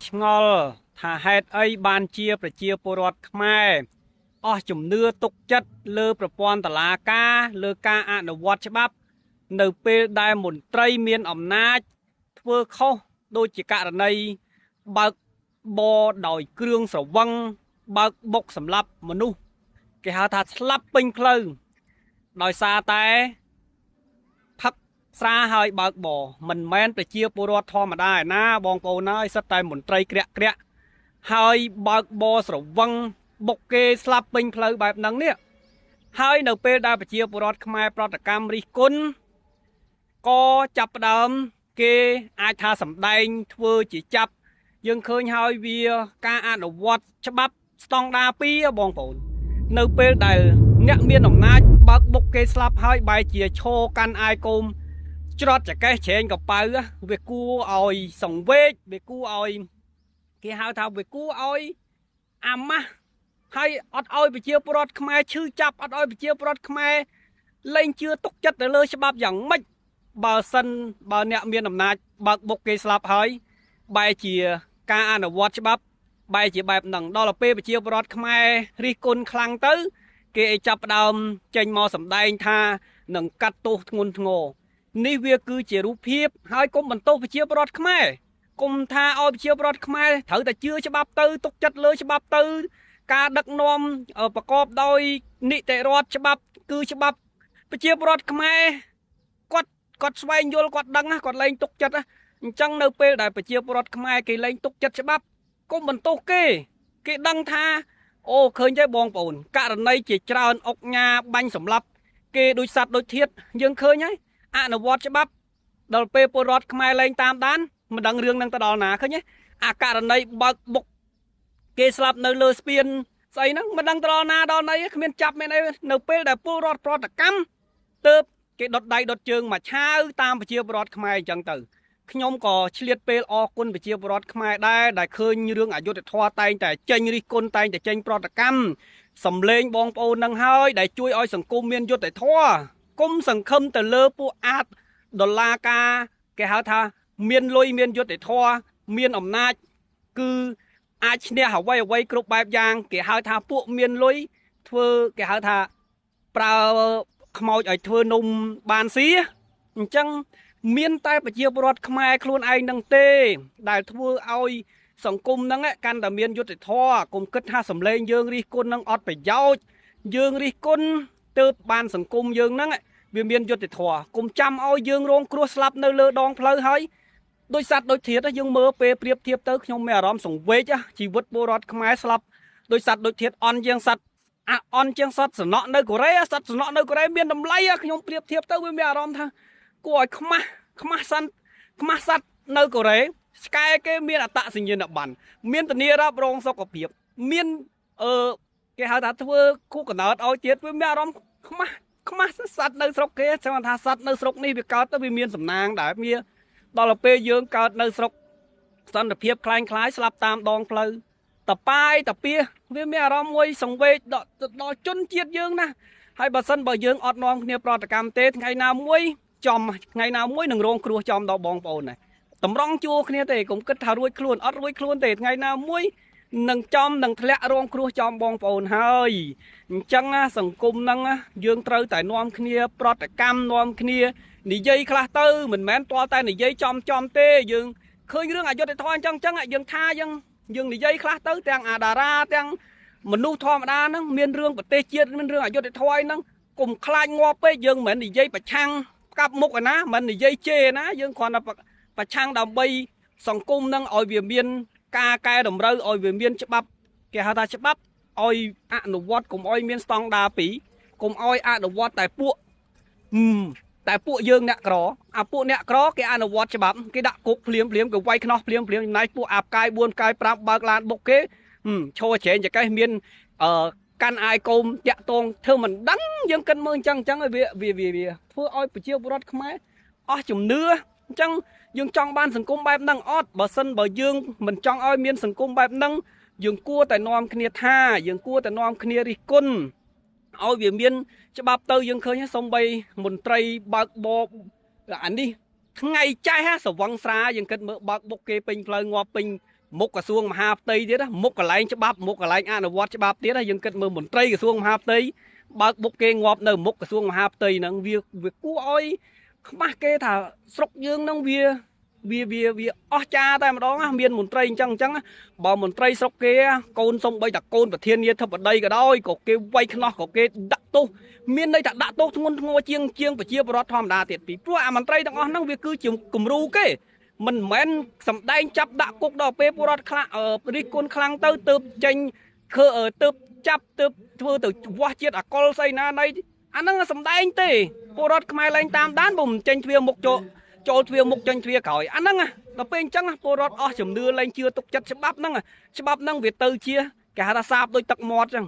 ឆ្ងល់ថាហេតុអីបានជាប្រជាពលរដ្ឋខ្មែរអស់ជំនឿទុកចិត្តលើប្រព័ន្ធតុលាការលើការអនុវត្តច្បាប់នៅពេលដែលមន្ត្រីមានអំណាចធ្វើខុសដូចជាករណីបើកបរដោយគ្រឿងស្រវឹងបើកបុកសម្លាប់មនុស្សគេហៅថាស្លាប់ពេញផ្លូវដោយសារតែផឹកស្រាហើយបើកបរមិនមែនប្រជាពលរដ្ឋធម្មតាឯណាបងប្អូនហើយសិតតែមន្ត្រីក្រាក់ក្រាក់ហើយបើកបរស្រវឹងបុកគេស្លាប់ពេញផ្លូវបែបហ្នឹងនេះហើយនៅពេលដែលប្រជាពលរដ្ឋខ្មែរប្រតិកម្មរិះគន់ក៏ចាប់ផ្ដើមគេអាចថាសម្ដែងធ្វើជាចាប់យើងឃើញហើយវាការអនុវត្តច្បាប់ស្តង់ដារ2បងប្អូននៅពេលដែលអ្នកមានអំណាចបើកបុកគេស្លាប់ហើយបែរជាឈរកាន់អាយកូមច្រត់ចកេះច្រែងកប៉ៅវាគួរឲ្យសង្វេគវាគួរឲ្យគេហៅថាវាគួរឲ្យអាម៉ាស់ហើយអត់ឲ្យប្រជាពលរដ្ឋខ្មែរឈឺចាប់អត់ឲ្យប្រជាពលរដ្ឋខ្មែរលែងជឿទុកចិត្តទៅលើច្បាប់យ៉ាងម៉េចបើសិនបើអ្នកមានអំណាចបើកបុកគេស្លាប់ហើយបែរជាការអនុវត្តច្បាប់បែរជាបែបហ្នឹងដល់ទៅពេលប្រជាពលរដ្ឋខ្មែររិះគន់ខ្លាំងទៅគេចាប់ផ្ដើមចេញមកសម្ដែងថានឹងកាត់ទោសធ្ងន់ធ្ងរនេះវាគឺជារូបភាពហើយកុំបន្ទោសប្រជាពលរដ្ឋខ្មែរគុំថាឲ្យប្រជាពលរដ្ឋខ្មែរត្រូវតែជឿច្បាប់ទៅទុកចិត្តលើច្បាប់ទៅការដឹកនាំប្រកបដោយនីតិរដ្ឋច្បាប់គឺច្បាប់ប្រជាពលរដ្ឋខ្មែរគាត់ស្វែងយល់គាត់ដឹងគាត់លែងទុកចិត្តអញ្ចឹងនៅពេលដែលប្រជាពលរដ្ឋខ្មែរគេលែងទុកចិត្តច្បាប់គុំបន្ទោសគេដឹងថាអូឃើញទេបងប្អូនករណីជាច្រើនអុកញ៉ាបាញ់សម្លាប់គេដូចសត្វដូចធាតុយើងឃើញហើយអនុវត្តច្បាប់ដល់ពេលពលរដ្ឋខ្មែរលែងតាមដានមិនដឹងរឿងនឹងទៅដល់ណាឃើញទេអាករណីបើកបុកគេស្លាប់នៅលើស្ពានស្អីហ្នឹងមិនដឹងទៅដល់ណាដល់ណីគ្មានចាប់មានអីនៅពេលដែលពលរដ្ឋប្រតិកម្មទៅគេដុតដៃដុតជើងមកឆាវតាមប្រជាពលរដ្ឋខ្មែរអញ្ចឹងទៅខ្ញុំក៏ឆ្លៀតពេលអរគុណប្រជាពលរដ្ឋខ្មែរដែរដែលឃើញរឿងអយុត្តិធម៌តែងតែចេញរិះគន់តែងតែចេញប្រតិកម្មសំលេងបងប្អូននឹងហើយដែលជួយឲ្យសង្គមមានយុត្តិធម៌គុំសង្ឃឹមទៅលើពួកអាតដុល្លារការគេហៅថាមានលុយមានយុត្តិធម៌មានអំណាចគឺអាចឈ្នះអ្វីគ្រប់បែបយ៉ាងគេហៅថាពួកមានលុយធ្វើគេហៅថាប្រើខ្មោចឲ្យធ្វើនំបានស៊ីអញ្ចឹងមានតែប្រជាពលរដ្ឋខ្មែរខ្លួនឯងនឹងទេដែលធ្វើឲ្យសង្គមហ្នឹងកាន់តែមានយុត្តិធម៌កុំគិតថាសម្លេងយើងរិះគន់នឹងអត់ប្រយោជន៍យើងរិះគន់ទើបបានសង្គមយើងហ្នឹងវាមានយុត្តិធម៌កុំចាំឲ្យយើងរងគ្រោះស្លាប់នៅលើដងផ្លូវហើយដោយសត្វដូចធាតុយើងមើលពេលប្រៀបធៀបទៅខ្ញុំមានអារម្មណ៍សង្វេគជីវិតពលរដ្ឋខ្មែរស្លាប់ដោយសត្វដូចធាតុអន់ជាងសត្វអន់ជាងសត្វសំណក់នៅកូរ៉េសត្វសំណក់នៅកូរ៉េមានតម្លៃខ្ញុំប្រៀបធៀបទៅវាមានអារម្មណ៍ថាគួរឲ្យខ្មាស់សត្វនៅកូរ៉េឆ្កែគេមានអត្តសញ្ញាណប័ណ្ណមានធានារ៉ាប់រងសុខភាពមានគេហៅថាធ្វើគូកណើតឲ្យទៀតវាមានអារម្មណ៍ខ្មាស់សត្វនៅស្រុកគេចាំថាសត្វនៅស្រុកនេះវាកើតទៅវាមានសំណាងដែរវាដល់ទៅពេលយើងកើតនៅស្រុកសន្តិភាពคล้ายស្លាប់តាមដងផ្លូវតប៉ាយតពៀវាមានអារម្មណ៍មួយសង្វេគដល់ជនជាតិយើងណាហើយបើសិនបើយើងអត់នាំគ្នាប្រតិកម្មទេថ្ងៃណាមួយនឹងរងគ្រោះចំដល់បងប្អូនណាតម្រង់ជួរគ្នាទេកុំគិតថារួចខ្លួនអត់រួចខ្លួនទេថ្ងៃណាមួយនឹងធ្លាក់រងគ្រោះចំបងប្អូនហើយអញ្ចឹងសង្គមហ្នឹងយើងត្រូវតែនាំគ្នាប្រតិកម្មនាំគ្នានិយាយខ្លះទៅមិនមែនតតែនិយាយចំទេយើងឃើញរឿងអយុត្តិធម៌អញ្ចឹងយើងថាយើងនិយាយខ្លះទៅទាំងអាតារាទាំងមនុស្សធម្មតាហ្នឹងមានរឿងប្រទេសជាតិមានរឿងអយុត្តិធម៌ហ្នឹងកុំខ្លាចងាប់ពេកយើងមិនមែននិយាយប្រឆាំងកាប់មុខឯណាមិននិយាយជេរណាយើងគ្រាន់តែប្រឆាំងដើម្បីសង្គមហ្នឹងឲ្យវាមានការកែតម្រូវឲ្យវាមានច្បាប់គេហៅថាច្បាប់ឲ្យអនុវត្តកុំឲ្យមានស្តង់ដារ2កុំឲ្យអនុវត្តតែពួកយើងអ្នកក្រពួកអ្នកក្រគេអនុវត្តច្បាប់គេដាក់គុកភ្លាមគេវាយខ្នោះភ្លាមចំណែកពួកអាផ្កាយ4ផ្កាយ5បើកឡានបុកគេឈរច្រែងចកេះមានកាន់អាយកូមតាក់តងធ្វើមិនដឹងយើងគិតមើលអញ្ចឹងវាធ្វើឲ្យប្រជាពលរដ្ឋខ្មែរអស់ជំនឿអញ្ចឹងយើងចង់បានសង្គមបែបហ្នឹងអត់បើសិនបើយើងមិនចង់ឲ្យមានសង្គមបែបហ្នឹងយើងគួរតែនាំគ្នាថាយើងគួរតែនាំគ្នារិះគន់ឲ្យវាមានច្បាប់ទៅយើងឃើញសំបីមន្ត្រីបើកបរអានេះថ្ងៃចាស់ស្រវឹងស្រាយើងគិតមើលបើកបុកគេពេញផ្លូវងាប់ពេញ មុខក្រសួងមហាផ្ទៃទៀតមុខកន្លែងច្បាប់មុខកន្លែងអនុវត្តច្បាប់ទៀតយើងគិតមើលមន្ត្រីក្រសួងមហាផ្ទៃបើកបុកគេងាប់នៅមុខក្រសួងមហាផ្ទៃហ្នឹងវាគួរឲ្យខ្មាស់គេថាស្រុកយើងហ្នឹងវាអស់ចាតែម្ដងមានមន្ត្រីអញ្ចឹងបើមន្ត្រីស្រុកគេកូនសំបីតាកូនប្រធានាធិបតីក៏ដោយក៏គេវាយខ្នោះក៏គេដាក់ទោសមានន័យថាដាក់ទោសធ្ងន់ធ្ងរជាងប្រជាពលរដ្ឋធម្មតាទៀតពីព្រោះអាមន្ត្រីទាំងអស់ហ្នឹងវាគឺជាគំរូគេមិនមែនសំដែងចាប់ដាក់គុកដល់ពេលពលរដ្ឋខ្លះរិះគន់ខ្លាំងទៅទើបចេញទើបចាប់ទើបធ្វើទៅវាស់ជាតិអកុលស្អីណាណីអាហ្នឹងសំដែងទេពលរដ្ឋខ្មែរឡើងតាមដានបើមិនចេញទ្វារមុខចូលទ្វារមុខចេញទ្វារក្រោយអាហ្នឹងដល់ពេលអញ្ចឹងពលរដ្ឋអស់ជំនឿលែងជឿទុកចិត្តច្បាប់ហ្នឹងវាទៅជាគេហៅថាសាបដូចទឹកមាត់អញ្ចឹង